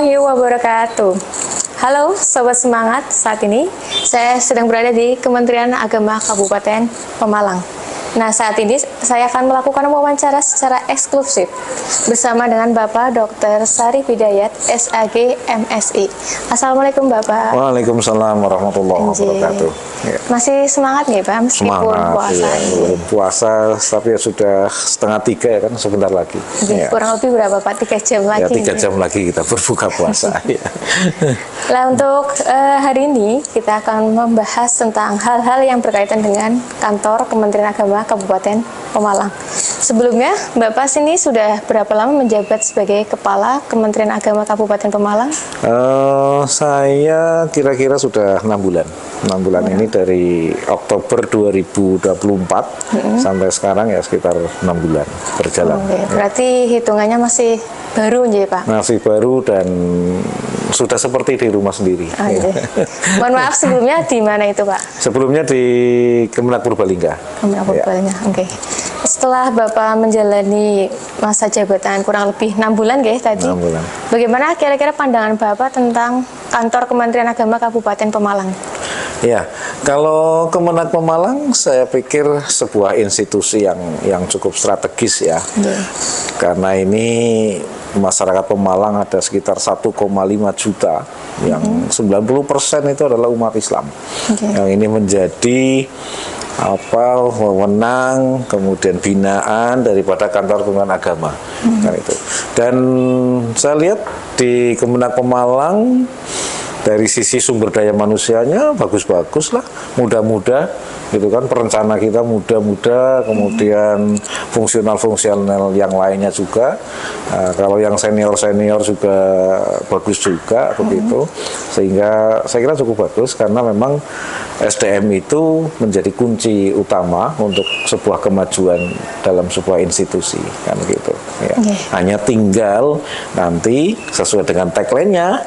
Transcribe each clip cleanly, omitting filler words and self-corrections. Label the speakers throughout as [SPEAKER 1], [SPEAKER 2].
[SPEAKER 1] warahmatullahi wabarakatuh. Halo Sobat Semangat, saat ini saya sedang berada di Kementerian Agama Kabupaten Pemalang. Nah, saat ini saya akan melakukan wawancara secara eksklusif bersama dengan Bapak Dr. Syarif Hidayat, SAG, MSI. Assalamualaikum Bapak.
[SPEAKER 2] Waalaikumsalam warahmatullahi wabarakatuh.
[SPEAKER 1] Ya. Masih semangat nggak Pak, meskipun puasa?
[SPEAKER 2] Ya, belum puasa, tapi ya sudah 2:30 ya kan, sebentar lagi.
[SPEAKER 1] Ya. Kurang lebih berapa Pak? 3 jam lagi?
[SPEAKER 2] Ya, 3 jam lagi kita berbuka puasa. Ya.
[SPEAKER 1] Nah, untuk hari ini kita akan membahas tentang hal-hal yang berkaitan dengan kantor Kementerian Agama Kabupaten Pemalang. Sebelumnya, Bapak sini sudah berapa lama menjabat sebagai Kepala Kementerian Agama Kabupaten Pemalang?
[SPEAKER 2] Saya kira-kira sudah 6 bulan. 6 bulan ini dari Oktober 2024 sampai sekarang ya sekitar 6 bulan berjalan.
[SPEAKER 1] Berarti hitungannya masih baru ya Pak?
[SPEAKER 2] Masih baru dan sudah seperti di rumah sendiri.
[SPEAKER 1] Mohon maaf, sebelumnya di mana itu Pak?
[SPEAKER 2] Sebelumnya di Kemenak Purbalingga.
[SPEAKER 1] Kemenak Purbalingga, oke. Setelah Bapak menjalani masa jabatan kurang lebih 6 bulan tadi,
[SPEAKER 2] 6 bulan.
[SPEAKER 1] Bagaimana kira-kira pandangan Bapak tentang kantor Kementerian Agama Kabupaten Pemalang?
[SPEAKER 2] Ya, kalau Kemenak Pemalang saya pikir sebuah institusi yang cukup strategis ya. Karena ini masyarakat Pemalang ada sekitar 1,5 juta, yang 90% itu adalah umat Islam. Yang ini menjadi wewenang, kemudian binaan daripada kantor Kementerian Agama. Kan itu. Dan saya lihat di Kemenak Pemalang dari sisi sumber daya manusianya bagus-bagus lah, muda-muda gitu kan, perencana kita muda-muda, kemudian fungsional-fungsional yang lainnya juga. Kalau yang senior-senior juga bagus juga begitu, sehingga saya kira cukup bagus karena memang SDM itu menjadi kunci utama untuk sebuah kemajuan dalam sebuah institusi kan gitu ya. Hanya tinggal nanti sesuai dengan tagline-nya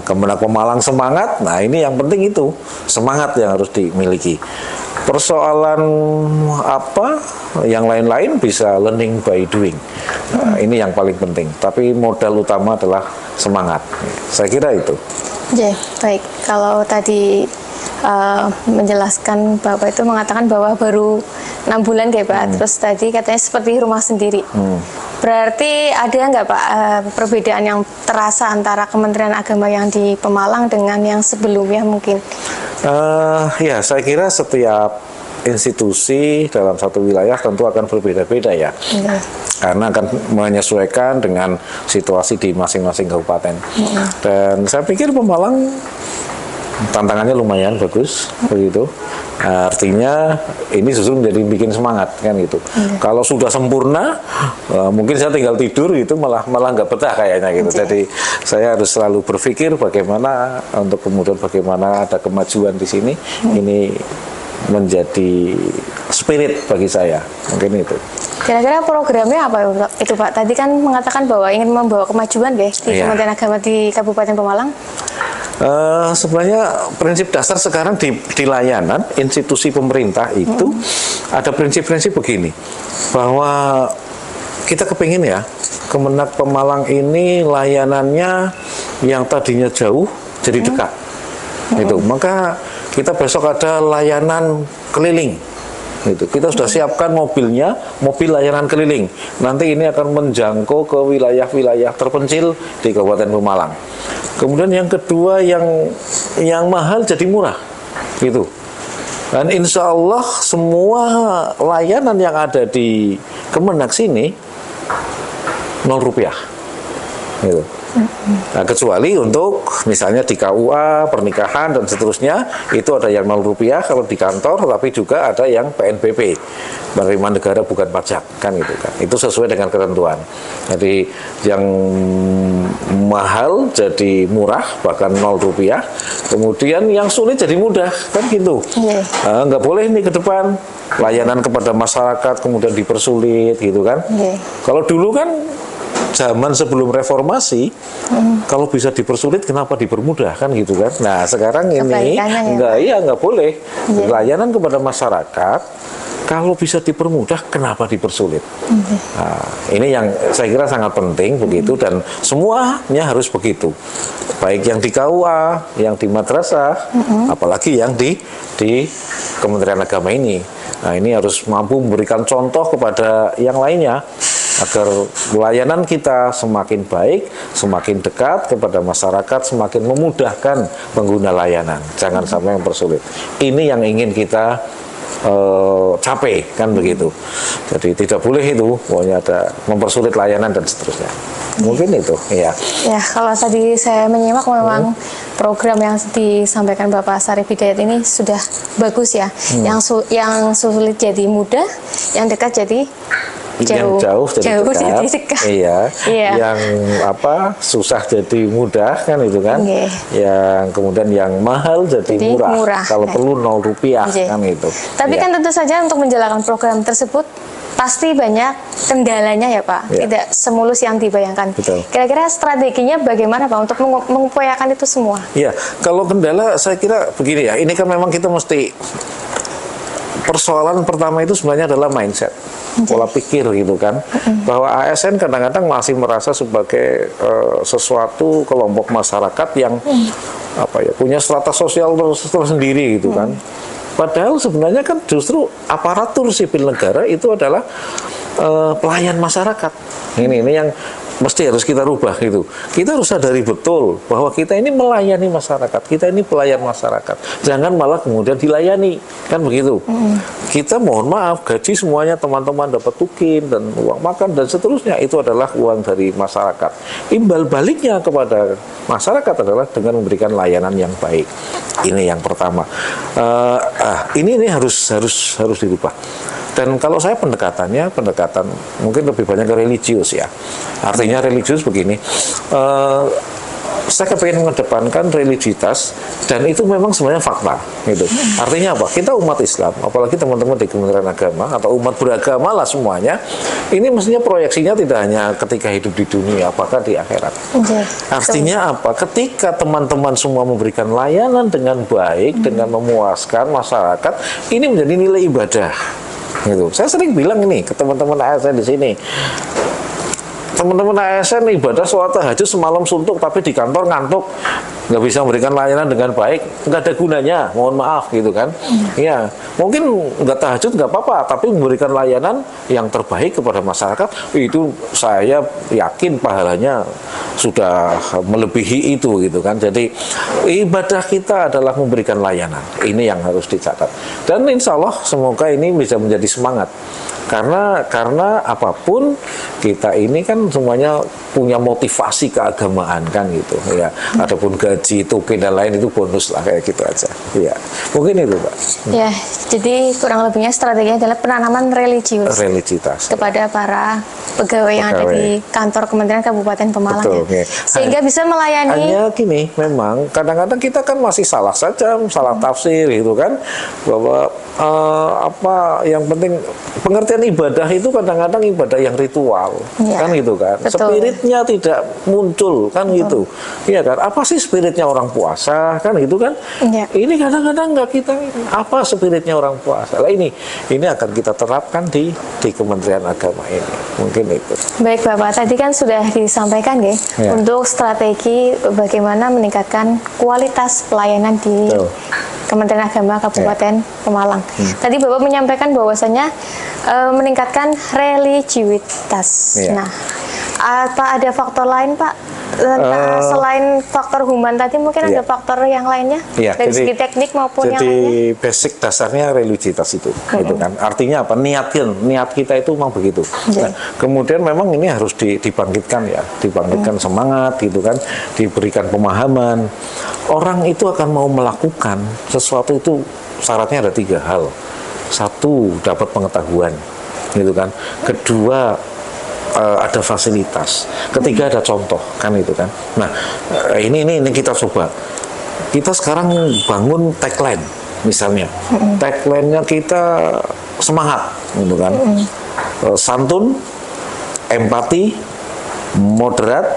[SPEAKER 2] Kemenak Pemalang semangat. Nah, ini yang penting itu semangat yang harus dimiliki. Persoalan yang lain-lain bisa learning by doing. Nah, ini yang paling penting. Tapi modal utama adalah semangat. Saya kira itu.
[SPEAKER 1] Baik. Kalau tadi menjelaskan Bapak itu mengatakan bahwa baru 6 bulan Pak. Terus tadi katanya seperti rumah sendiri. Berarti ada nggak Pak perbedaan yang terasa antara Kementerian Agama yang di Pemalang dengan yang sebelumnya mungkin?
[SPEAKER 2] Ya, saya kira setiap institusi dalam satu wilayah tentu akan berbeda-beda ya. Karena akan menyesuaikan dengan situasi di masing-masing kabupaten. Dan saya pikir Pemalang tantangannya lumayan bagus begitu. Artinya ini justru menjadi bikin semangat kan gitu. Kalau sudah sempurna, mungkin saya tinggal tidur gitu malah nggak betah kayaknya gitu. Jadi saya harus selalu berpikir bagaimana untuk kemudian bagaimana ada kemajuan di sini. Ini menjadi spirit bagi saya, mungkin itu.
[SPEAKER 1] Kira-kira programnya apa itu Pak? Tadi kan mengatakan bahwa ingin membawa kemajuan di Kementerian Agama di Kabupaten Pemalang.
[SPEAKER 2] Sebenarnya prinsip dasar sekarang di layanan institusi pemerintah itu ada prinsip-prinsip begini, bahwa kita kepingin ya Kemenak Pemalang ini layanannya yang tadinya jauh jadi dekat. Itu maka kita besok ada layanan keliling. Gitu. Kita sudah siapkan mobilnya, mobil layanan keliling. Nanti ini akan menjangkau ke wilayah-wilayah terpencil di Kabupaten Pemalang. Kemudian yang kedua, yang mahal jadi murah, gitu. Dan insya Allah semua layanan yang ada di Kemenak sini 0 rupiah, gitu. Nah, kecuali untuk misalnya di KUA, pernikahan dan seterusnya itu ada yang 0 rupiah kalau di kantor, tapi juga ada yang PNBP, penerimaan negara bukan pajak kan gitu kan. Itu sesuai dengan ketentuan. Jadi yang mahal jadi murah bahkan 0 rupiah, kemudian yang sulit jadi mudah kan gitu. Nggak boleh nih ke depan layanan kepada masyarakat kemudian dipersulit gitu kan. Kalau dulu kan zaman sebelum reformasi, kalau bisa dipersulit kenapa dipermudah kan gitu kan. Nah sekarang ini nggak boleh. Layanan kepada masyarakat Kalau bisa dipermudah, kenapa dipersulit? Nah, ini yang saya kira sangat penting begitu, dan semuanya harus begitu. Baik yang di KUA, yang di madrasah, apalagi yang di Kementerian Agama ini. Nah, ini harus mampu memberikan contoh kepada yang lainnya agar pelayanan kita semakin baik, semakin dekat kepada masyarakat, semakin memudahkan pengguna layanan. Jangan sampai mempersulit. Ini yang ingin kita capai, kan begitu. Jadi tidak boleh itu, pokoknya ada mempersulit layanan dan seterusnya. Mungkin itu, ya.
[SPEAKER 1] Ya, kalau tadi saya menyimak memang program yang disampaikan Bapak Syarif Hidayat ini sudah bagus ya. Yang sulit jadi mudah, yang dekat jadi
[SPEAKER 2] yang jauh jadi dekat. Iya. Yang susah jadi mudah, kan itu kan. Yang kemudian yang mahal jadi murah. Kalau perlu 0 rupiah, kan itu.
[SPEAKER 1] Tapi kan tentu saja untuk menjalankan program tersebut pasti banyak kendalanya ya Pak. Tidak semulus yang dibayangkan. Kira-kira strateginya bagaimana Pak untuk mengupayakan itu semua?
[SPEAKER 2] Iya, kalau kendala saya kira begini ya. Ini kan memang kita mesti, persoalan pertama itu sebenarnya adalah mindset, pola pikir gitu kan, bahwa ASN kadang-kadang masih merasa sebagai sesuatu kelompok masyarakat yang punya strata sosial tersendiri gitu kan. Padahal sebenarnya kan justru aparatur sipil negara itu adalah pelayan masyarakat. Ini yang mesti harus kita rubah gitu. Kita harus sadari betul bahwa kita ini melayani masyarakat, kita ini pelayan masyarakat. Jangan malah kemudian dilayani, kan begitu. Kita mohon maaf, gaji semuanya teman-teman dapat tukin dan uang makan dan seterusnya, itu adalah uang dari masyarakat. Imbal baliknya kepada masyarakat adalah dengan memberikan layanan yang baik. Ini yang pertama. Ini harus dirubah. Dan kalau saya pendekatan mungkin lebih banyak ke religius ya. Artinya religius begini, saya kepengen mengedepankan religiusitas, dan itu memang sebenarnya fakta gitu. Artinya apa? Kita umat Islam, apalagi teman-teman di Kementerian Agama atau umat beragama lah semuanya, ini mestinya proyeksinya tidak hanya ketika hidup di dunia, apakah di akhirat. Artinya apa? Ketika teman-teman semua memberikan layanan dengan baik, dengan memuaskan masyarakat, ini menjadi nilai ibadah. Gitu. Saya sering bilang ini ke teman-teman ASN di sini. Teman-teman ASN ibadah sholat tahajud semalam suntuk, tapi di kantor ngantuk, nggak bisa memberikan layanan dengan baik, nggak ada gunanya, mohon maaf gitu kan. Ya, mungkin nggak tahajud nggak apa-apa, tapi memberikan layanan yang terbaik kepada masyarakat, itu saya yakin pahalanya sudah melebihi itu gitu kan. Jadi ibadah kita adalah memberikan layanan, ini yang harus dicatat. Dan insya Allah semoga ini bisa menjadi semangat. Karena apapun kita ini kan semuanya punya motivasi keagamaan kan gitu ya. Adapun gaji, tukin dan lain itu bonus lah, kayak gitu aja. Ya, mungkin itu Pak.
[SPEAKER 1] Ya, jadi kurang lebihnya strateginya adalah penanaman religiusitas kepada para pegawai yang ada di kantor Kementerian Kabupaten Pemalang.
[SPEAKER 2] Betul, ya.
[SPEAKER 1] Sehingga bisa melayani.
[SPEAKER 2] Hanya gini, memang kadang-kadang kita kan masih salah tafsir gitu kan, bahwa yang penting pengertian ibadah itu kadang-kadang ibadah yang ritual, kan gitu kan. Spiritnya tidak muncul, kan gitu. Iya kan? Apa sih spiritnya orang puasa, kan gitu kan? Ini kadang-kadang nggak kita, apa spiritnya orang puasa. Lah ini akan kita terapkan di Kementerian Agama ini. Mungkin itu.
[SPEAKER 1] Baik Bapak, tadi kan sudah disampaikan ya, untuk strategi bagaimana meningkatkan kualitas pelayanan di Kementerian Agama Kabupaten Pemalang. Tadi Bapak menyampaikan bahwasanya meningkatkan religiusitas. Nah, apa ada faktor lain Pak? Selain faktor human tadi mungkin ada faktor yang lainnya dari segi teknik maupun yang lainnya.
[SPEAKER 2] Jadi basic dasarnya religiusitas itu, gitu kan. Artinya apa? Niat kita itu memang begitu. Nah, kemudian memang ini harus dibangkitkan ya, dibangkitkan semangat gitu kan, diberikan pemahaman. Orang itu akan mau melakukan sesuatu itu syaratnya ada 3 hal. 1, dapat pengetahuan, gitu kan. Kedua, ada fasilitas. Ketiga, ada contoh, kan itu kan. Nah, ini kita coba. Kita sekarang bangun tagline, misalnya. Tagline-nya kita semangat, gitu kan. Santun, empati, moderat,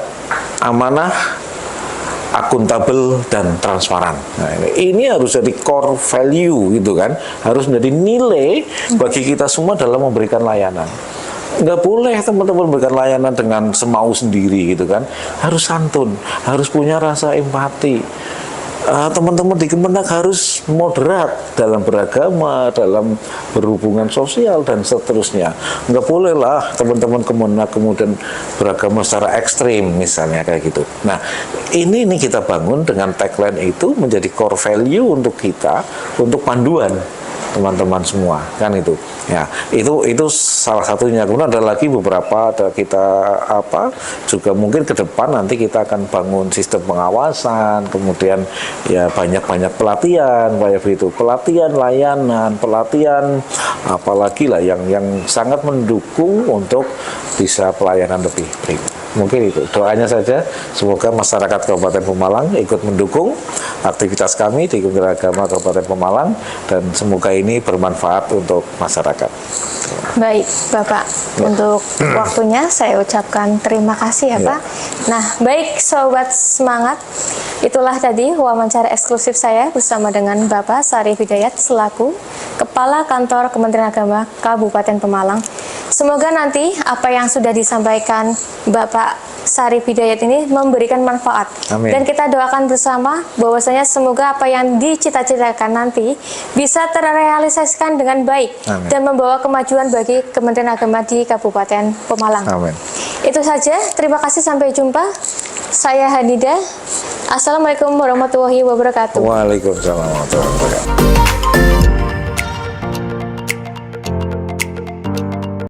[SPEAKER 2] amanah, akuntabel dan transparan. Nah, ini harus jadi core value gitu kan, harus menjadi nilai bagi kita semua dalam memberikan layanan. Nggak boleh teman-teman memberikan layanan dengan semau sendiri gitu kan, harus santun, harus punya rasa empati. Teman-teman di Kemenag harus moderat dalam beragama, dalam berhubungan sosial dan seterusnya. Nggak boleh lah teman-teman Kemenag kemudian beragama secara ekstrim misalnya kayak gitu. Nah, ini kita bangun dengan tagline itu menjadi core value untuk kita, untuk panduan teman-teman semua kan itu ya, itu salah satunya. Kemudian ada lagi beberapa, ada kita juga mungkin ke depan nanti kita akan bangun sistem pengawasan, kemudian ya banyak pelatihan kayak begitu, pelatihan layanan, pelatihan apalagi lah yang sangat mendukung untuk bisa pelayanan lebih baik. Mungkin itu doanya saja, semoga masyarakat Kabupaten Pemalang ikut mendukung aktivitas kami di Kementerian Agama Kabupaten Pemalang, dan semoga ini bermanfaat untuk masyarakat.
[SPEAKER 1] Baik, Bapak, untuk waktunya saya ucapkan terima kasih ya, Pak. Nah, baik Sobat Semangat, itulah tadi wawancara eksklusif saya bersama dengan Bapak Sarif Hidayat selaku Kepala Kantor Kementerian Agama Kabupaten Pemalang. Semoga nanti apa yang sudah disampaikan Bapak Sarif Hidayat ini memberikan manfaat.
[SPEAKER 2] Amin.
[SPEAKER 1] Dan kita doakan bersama bahwasanya semoga apa yang dicita-citakan nanti bisa terrealisasikan dengan baik.
[SPEAKER 2] Amin.
[SPEAKER 1] Dan membawa kemajuan bagi Kementerian Agama di Kabupaten Pemalang.
[SPEAKER 2] Amin.
[SPEAKER 1] Itu saja, terima kasih, sampai jumpa. Saya Hanida. Assalamualaikum warahmatullahi wabarakatuh.
[SPEAKER 2] Waalaikumsalam warahmatullahi wabarakatuh.